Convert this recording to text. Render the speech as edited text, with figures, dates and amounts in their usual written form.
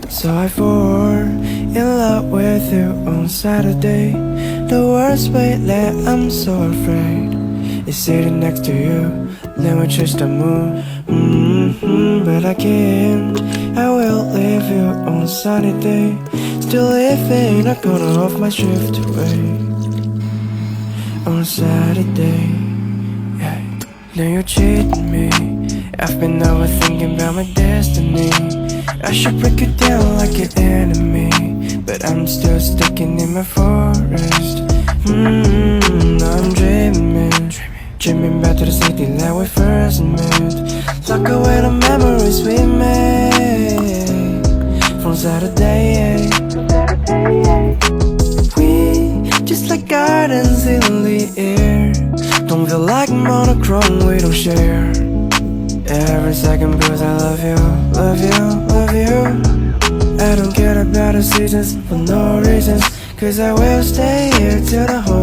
So I fall in love with you on Saturday. The worst way that I'm so afraid is sitting next to you. Then we chase the moon. But I can't. I will leave you on sunny day. Still living a corner of my shift away on Saturday. Yeah. Then you cheat me. I've been overthinking about my destiny. I should break you down like an enemy, but I'm still sticking in my forest. I'm dreaming back to the city that we first met. Lock away the memories we made from Saturday. We just like gardens in the air. Don't feel like monochrome, we don't share. Every second proves I love you, love you, love you. I don't care about the seasons for no reasons, 'cause I will stay here till the whole